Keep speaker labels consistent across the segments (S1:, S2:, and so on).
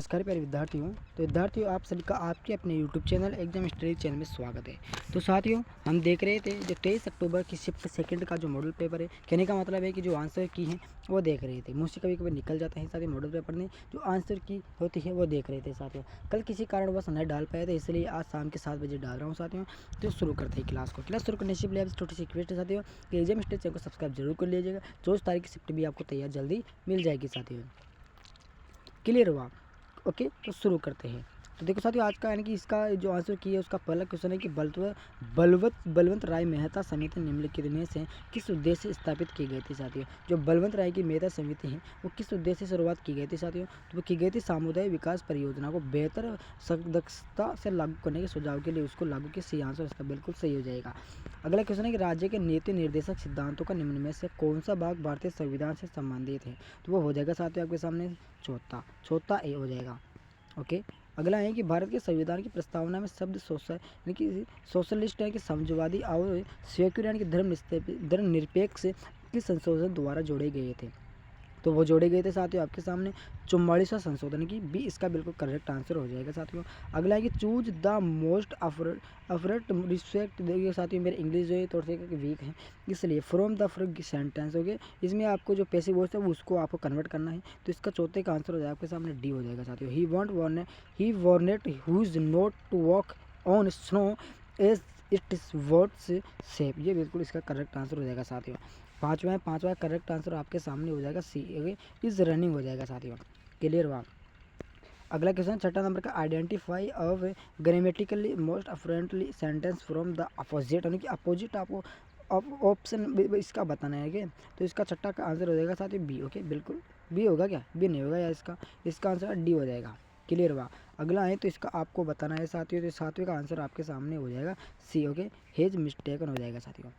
S1: नमस्कार प्यारे विद्यार्थियों। तो विद्यार्थियों, आप सभी का आपके अपने YouTube channel exam study channel में स्वागत है। तो साथियों, हम देख रहे थे जो 23 अक्टूबर की शिफ्ट सेकंड का जो मॉडल पेपर है, कहने का मतलब है कि जो आंसर की है वो देख रहे थे। मुझसे कभी कभी निकल जाता है साथियों, मॉडल पेपर में जो आंसर की होती है वो देख रहे थे साथियों। कल किसी कारणवश नहीं डाल पाए थे, इसलिए आज शाम के 7 बजे डाल रहा हूँ साथियों। तो शुरू करते हैं क्लास को। क्लास शुरू करने से पहले छोटी सी रिक्वेस्ट है साथियों कि एग्जाम स्टडी चैनल को सब्सक्राइब जरूर कर लीजिएगा। 24 तारीख की शिफ्ट भी आपको तैयार जल्दी मिल जाएगी साथियों। क्लियर हुआ? ओके, तो शुरू करते हैं। तो देखो साथियों, आज का यानी कि इसका जो आंसर की है उसका पहला क्वेश्चन है कि बलवंत राय मेहता समिति निम्नलिखित में से किस उद्देश्य से स्थापित की गई थी साथियों। जो बलवंत राय की मेहता समिति है वो किस उद्देश्य से शुरुआत की गई थी साथियों। तो वो की गई थी सामुदायिक विकास परियोजना को बेहतर दक्षता से लागू करने के सुझाव के लिए उसको लागू किया। सी आंसर इसका बिल्कुल सही हो जाएगा। अगला क्वेश्चन है कि राज्य के नीति निर्देशक सिद्धांतों का निम्न में से कौन सा भाग भारतीय संविधान से संबंधित है। तो वो हो जाएगा साथियों आपके सामने चौथा ए हो जाएगा। ओके, अगला है कि भारत के संविधान की प्रस्तावना में शब्द यानी कि सोशलिस्ट है कि समझवादी और सेक्युलर यानी कि धर्मनिरपेक्ष के संशोधन द्वारा जोड़े गए थे। तो वो जोड़े गए थे साथियों आपके सामने 44वां संशोधन की बी इसका बिल्कुल करेक्ट आंसर हो जाएगा साथियों। अगला है कि चूज द मोस्ट अफरेट रिस्पेक्ट। देखिए साथियों, मेरे इंग्लिश जो है थोड़ा सा वीक है, इसलिए फ्रॉम द सेंटेंस हो गया। इसमें आपको जो पैसिव वॉइस है वो उसको आपको कन्वर्ट करना है। तो इसका चौथे का आंसर हो जाएगा आपके सामने डी हो जाएगा साथियों। He want whose not to walk on snow as it is words safe. ये बिल्कुल इसका करेक्ट आंसर हो जाएगा साथियों। पांचवा करेक्ट आंसर आपके सामने हो जाएगा सी इज रनिंग हो जाएगा साथियों। क्लियर हुआ? अगला क्वेश्चन छठा नंबर का identify of grammatically most appropriately sentence from the opposite, यानी कि अपोजिट आपको ऑप्शन इसका बताना है क्या। तो इसका छठा का आंसर हो जाएगा साथियों बी। ओके, बिल्कुल बी होगा क्या? बी नहीं होगा, या इसका आंसर डी हो जाएगा। क्लियर हुआ? अगला है तो इसका आपको बताना है साथियों। तो सातवें का आंसर आपके सामने हो जाएगा सी। ओके, हेज मिस्टेकन हो जाएगा साथियों।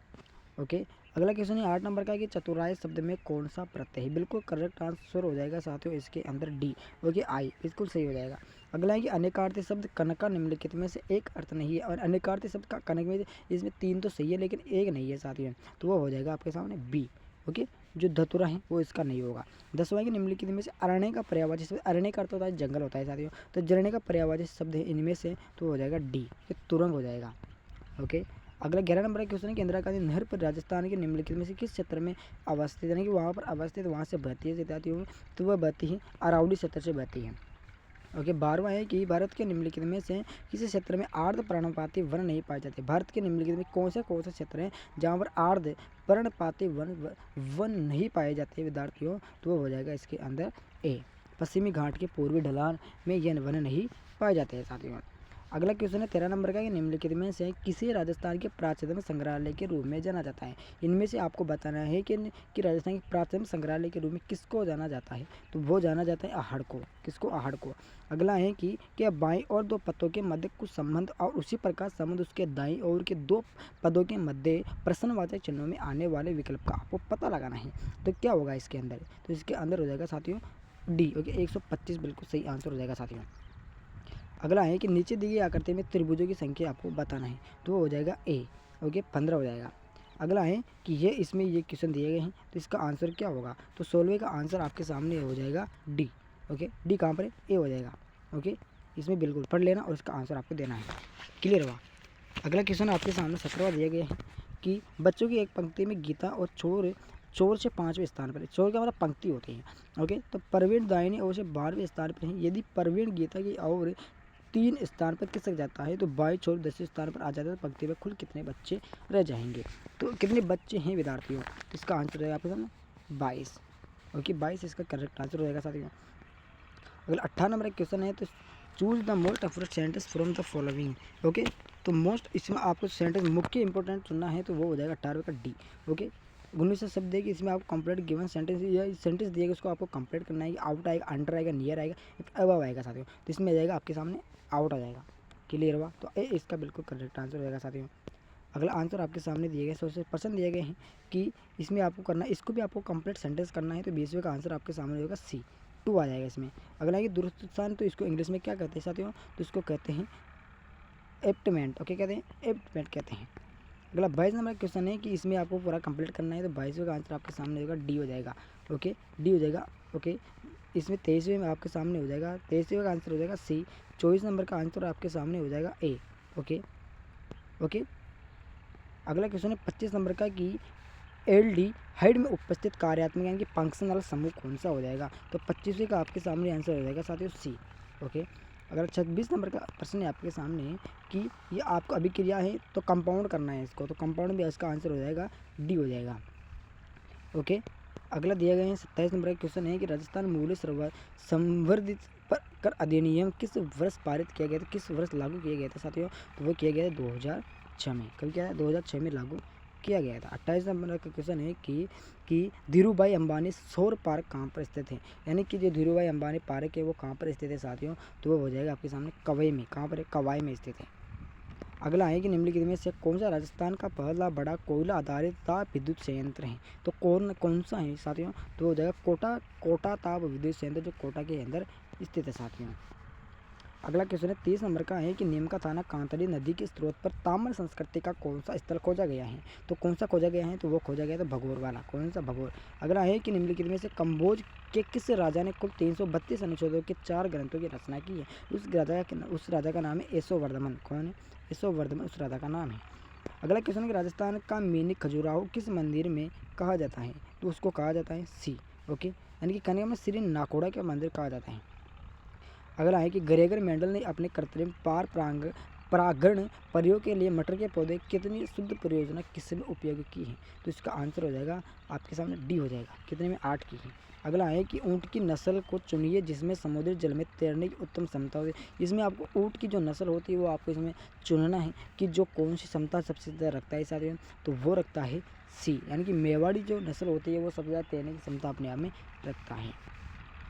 S1: ओके, अगला क्वेश्चन है 8 नंबर का कि चतुराई शब्द में कौन सा प्रत्यय है। बिल्कुल करेक्ट आंसर हो जाएगा साथियों इसके अंदर डी। ओके, आई बिल्कुल सही हो जाएगा। अगला है कि अनेकार्थी शब्द कनका निम्नलिखित में से एक अर्थ नहीं है। और अनेकार्थी शब्द का कनक में इसमें 3 तो सही है लेकिन एक नहीं है साथियों, तो वो हो जाएगा आपके सामने बी। ओके, जो धतुरा है वो इसका नहीं होगा। 10वां कि निम्नलिखित में से अरण्य का पर्यायवाची शब्द, अरण्य का अर्थ होता है जंगल होता है साथियों, तो जरण्य का पर्यायवाची शब्द है इनमें से, तो हो जाएगा डी, ये तुरंग हो जाएगा। ओके, अगला 11 नंबर का क्वेश्चन है कि इंदिरा गांधी नहर पर राजस्थान के निम्नलिखित में से किस क्षेत्र में अवस्थित, यानी कि वहाँ पर अवस्थित, वहाँ से बहती है विद्यार्थियों, तो वह बहती है अरावली क्षेत्र से बहती है। ओके, 12वां है कि भारत के निम्नलिखित में से किसी क्षेत्र में आर्द्र पर्णपाती वन नहीं पाए जाते। भारत के निम्नलिखित में कौन से क्षेत्र हैं जहाँ पर आर्द्र पर्णपाती वन नहीं पाए जाते विद्यार्थियों, तो वो हो जाएगा इसके अंदर ए। पश्चिमी घाट के पूर्वी ढलान में यह वन नहीं पाए जाते हैं साथियों। अगला क्वेश्चन है 13 नंबर का कि निम्नलिखित में से किसी राजस्थान के प्राचीनतम संग्रहालय के रूप में जाना जाता है। इनमें से आपको बताना है कि राजस्थान के प्राचीनतम संग्रहालय के रूप में किसको जाना जाता है, तो वो जाना जाता है आहड़ को। किसको? आहड़ को। अगला है कि क्या बाईं और दो पदों के मध्य कुछ संबंध और उसी प्रकार संबंध उसके दाईं और के दो पदों के मध्य प्रश्नवाचक चिन्हों में आने वाले विकल्प का आपको पता लगाना है। तो क्या होगा इसके अंदर? तो इसके अंदर हो जाएगा साथियों डी। ओके, 125 बिल्कुल सही आंसर हो जाएगा साथियों। अगला है कि नीचे दी गई आकृति में त्रिभुजों की संख्या आपको बताना है, तो वो हो जाएगा ए। ओके, 15 हो जाएगा। अगला है कि इसमें ये क्वेश्चन दिए गए हैं, तो इसका आंसर क्या होगा, तो 16वें का आंसर आपके सामने हो जाएगा डी। ओके, डी कहाँ पर है? ए हो जाएगा। ओके, इसमें बिल्कुल पढ़ लेना और इसका आंसर आपको देना है। क्लियर हुआ? अगला क्वेश्चन आपके सामने 17वां दिया गया है कि बच्चों की एक पंक्ति में गीता और चोर से 5वें स्थान पर है। चोर का मतलब पंक्ति होती है। ओके, तो प्रवीण दाहिनी ओर से 12वें स्थान पर है। यदि प्रवीण गीता की और 3 स्थान पर खिसक जाता है तो बाई छोर 10वें स्थान पर आ जाता है, तो पंक्ति में कुल कितने बच्चे रह जाएंगे। तो कितने बच्चे हैं विद्यार्थियों, तो इसका आंसर रहेगा आपके सामने 22। ओके, 22 इसका करेक्ट आंसर हो जाएगा साथियों। अगला 18 नंबर का क्वेश्चन है तो choose the most appropriate sentence from the following. Okay, तो मोस्ट इसमें आपको सेंटेंस मुख्य इंपॉर्टेंट चुनना है, तो वो हो जाएगा 18 का डी। ओके, 19 शब्द है कि इसमें आपको कंप्लीट गिवन सेंटेंस या सेंटेंस दिएगा उसको आपको कंप्लीट करना है। आउट आएगा, अंडर आएगा, नियर आएगा, अबव आएगा साथियों, तो इसमें आ जाएगा आपके सामने आउट आ जाएगा। क्लियर हुआ? तो ए इसका बिल्कुल करेक्ट आंसर हो जाएगा साथियों। अगला आंसर आपके सामने दिए गए 100% दिए गए हैं कि इसमें आपको करना है, इसको भी आपको कंप्लीट सेंटेंस करना है, तो 20वें का आंसर आपके सामने होगा सी, 2 आ जाएगा इसमें। अगला है कि दुरुस्त स्थान, तो इसको इंग्लिश में क्या कहते हैं साथियों, तो इसको कहते हैं एप्टमेंट। ओके, कहते हैं एप्टमेंट कहते हैं। अगला 22 नंबर क्वेश्चन है कि इसमें आपको पूरा कंप्लीट करना है, तो 22वें का आंसर आपके सामने होगा डी हो जाएगा। ओके, डी हो जाएगा। ओके, इसमें 23वें में आपके सामने हो जाएगा, 23वें का आंसर हो जाएगा सी। 24 नंबर का आंसर आपके सामने हो जाएगा ए। Okay okay. अगला क्वेश्चन है 25 नंबर का कि एल्डी हाइड में उपस्थित कार्यात्मक यानी कि फंक्शनल समूह कौन सा हो जाएगा? तो 25वें का आपके सामने आंसर हो जाएगा साथियों सी। ओके। अगर 26 नंबर का प्रश्न है आपके सामने कि ये आपको अभिक्रिया है तो कंपाउंड करना है इसको, तो कंपाउंड में इसका आंसर हो जाएगा डी हो जाएगा। ओके। अगला दिया गया है 27 नंबर का क्वेश्चन है कि राजस्थान मूल्य संवर्धित पर कर अधिनियम किस वर्ष पारित किया गया था, किस वर्ष लागू किया गया था साथियों? तो वो किया गया था 2006 में। कभी क्या है 2006 में लागू किया गया था। 28 नंबर का क्वेश्चन है कि धीरूभाई अंबानी सौर पार्क कहाँ पर स्थित है? यानी कि जो धीरूभाई अंबानी पार्क है वो कहाँ पर स्थित है साथियों? तो वो हो जाएगा आपके सामने कवई में। कहाँ पर है? कवाई में स्थित है। अगला है कि निम्नलिखित में से कौन सा राजस्थान का पहला बड़ा कोयला आधारित ताप विद्युत संयंत्र है? तो कौन सा है साथियों? तो हो जाएगा कोटा ताप विद्युत संयंत्र, जो कोटा के अंदर स्थित है साथियों। अगला क्वेश्चन है 30 नंबर का है कि नीमका थाना कांतरी नदी के स्रोत पर ताम्र संस्कृति का कौन सा स्थल खोजा गया है? तो कौन सा खोजा गया है? तो वो खोजा गया था भगोर वाला। कौन सा? भगोर। अगला है कि निम्नलिखित में से कंबोज के किस राजा ने कुल 332 अनुच्छेदों के 4 ग्रंथों की रचना की है? उस राजा का नाम है यशोवर्धमन। कौन है? यशोवर्धमन उस राजा का नाम है। अगला क्वेश्चन है कि राजस्थान का मेनी खजुराहो किस मंदिर में कहा जाता है? तो उसको कहा जाता है सी। ओके। यानी कि कन्या में श्री नाकोड़ा का मंदिर कहा जाता है। अगला है कि ग्रेगर मेंडल ने अपने कृत्रिम परागण प्रयोग के लिए मटर के पौधे कितनी शुद्ध परियोजना किसमें उपयोग की है? तो इसका आंसर हो जाएगा आपके सामने डी हो जाएगा। कितने में? 8 की है। अगला है कि ऊँट की नस्ल को चुनिए जिसमें समुद्री जल में तैरने की उत्तम क्षमता होती है। इसमें आपको ऊँट की जो नस्ल होती है वो आपको इसमें चुनना है कि जो कौन सी क्षमता सबसे ज़्यादा रखता है साथियों? तो वो रखता है सी, यानी कि मेवाड़ी जो नस्ल होती है वो सबसे ज़्यादा तैरने की क्षमता अपने आप में रखता है।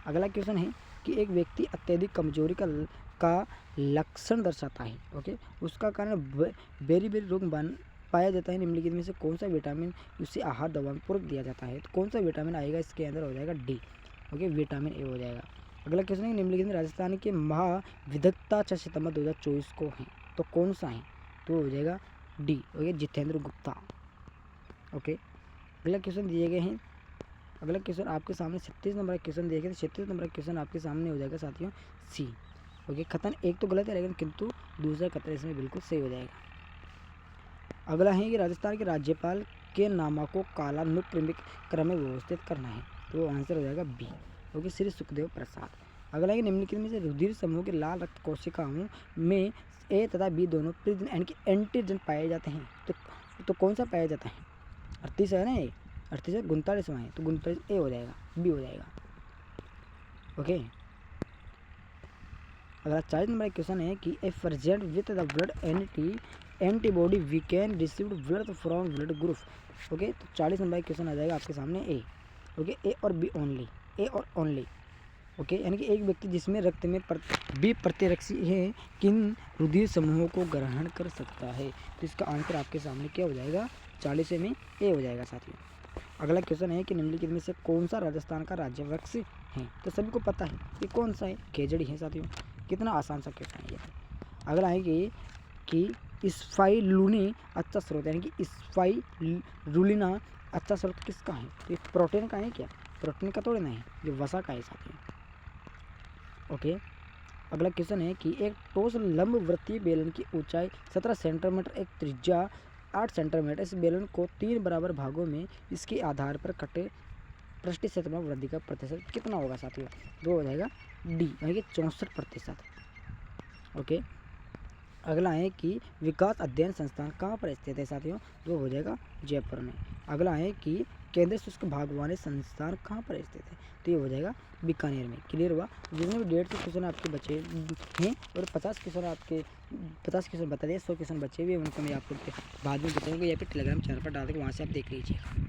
S1: अगला क्वेश्चन है कि एक व्यक्ति अत्यधिक कमजोरी का लक्षण दर्शाता है। ओके। उसका कारण बेरी रोग पाया जाता है। निम्नलिखित में से कौन सा विटामिन उसे आहार दवा में पूरक दिया जाता है? तो कौन सा विटामिन आएगा इसके अंदर? हो जाएगा डी। ओके। विटामिन ए हो जाएगा। अगला क्वेश्चन है निम्नलिखित में राजस्थान के महाविधक्ता 6 सितंबर 2024 को है, तो कौन सा है? तो हो जाएगा D. Okay. Jitendra Gupta. Okay. अगला क्वेश्चन दिए गए हैं। अगला क्वेश्चन आपके सामने 36 नंबर का क्वेश्चन देखें तो 36 नंबर का क्वेश्चन आपके सामने हो जाएगा साथियों सी। ओके। कथन एक तो गलत है लेकिन किंतु दूसरा कथन इसमें बिल्कुल सही हो जाएगा। अगला है कि राजस्थान के राज्यपाल के नामों को कालानुक्रमिक क्रम में व्यवस्थित करना है, तो आंसर हो जाएगा बी। ओके। श्री सुखदेव प्रसाद। अगला है कि निम्नलिखित में से रुधिर समूह के लाल रक्त कोशिकाओं में ए तथा बी दोनों प्रिजन यानी कि एंटीजन पाए जाते हैं, तो कौन सा पाया जाता है? 38 है ना, ये 38 है, 39 है, तो 39 ए हो जाएगा, बी हो जाएगा। ओके। अगला 40 नंबर क्वेश्चन है कि A present with the blood antibody we can receive blood from blood group. Okay. तो 40 नंबर क्वेश्चन आ जाएगा आपके सामने ए। ओके। ए और बी ओनली, ए और ओनली। ओके। यानी कि एक व्यक्ति जिसमें रक्त में बी प्रतिरक्षी है किन रुधिर समूहों को ग्रहण कर सकता है? तो इसका आंसर आपके सामने क्या हो जाएगा? 40 में ए हो जाएगा साथियों। अगला क्वेश्चन है कि निम्नलिखित में से कौन सा राजस्थान का राज्य वृक्ष है? तो सभी को पता है ये कौन सा है? खेजड़ी है साथियों। कितना आसान सा क्वेश्चन है ये। अगला है कि स्पाइरुलिना अच्छा स्रोत, यानी कि स्पाइरुलिना अच्छा स्रोत किसका है? तो ये प्रोटीन का है क्या? प्रोटीन का थोड़ी ना है, ये वसा का है साथियों। ओके। अगला क्वेश्चन है कि एक ठोस लंबवृत्तीय बेलन की ऊंचाई 17 सेंटीमीटर, एक त्रिज्या 8 सेंटीमीटर। इस बेलन को 3 बराबर भागों में इसके आधार पर कटे पृष्ठ क्षेत्र में वृद्धि का प्रतिशत कितना होगा साथियों? वो हो जाएगा डी, यानी कि 64%। ओके। अगला है कि विकास अध्ययन संस्थान कहाँ पर स्थित है साथियों? तो हो जाएगा जयपुर में। अगला है कि केंद्रीय शुष्क बागवानी संस्थान कहाँ पर स्थित है? तो ये हो जाएगा बीकानेर में। क्लियर हुआ? जितने भी 150 क्वेश्चन आपके बचे हैं और 50 क्वेश्चन बता दिए, 100 क्वेश्चन बचे हुए उनको मैं आपको बाद में बताऊँगा या फिर टेलीग्राम चैनल पर डाल देंगे, वहाँ से आप देख लीजिएगा।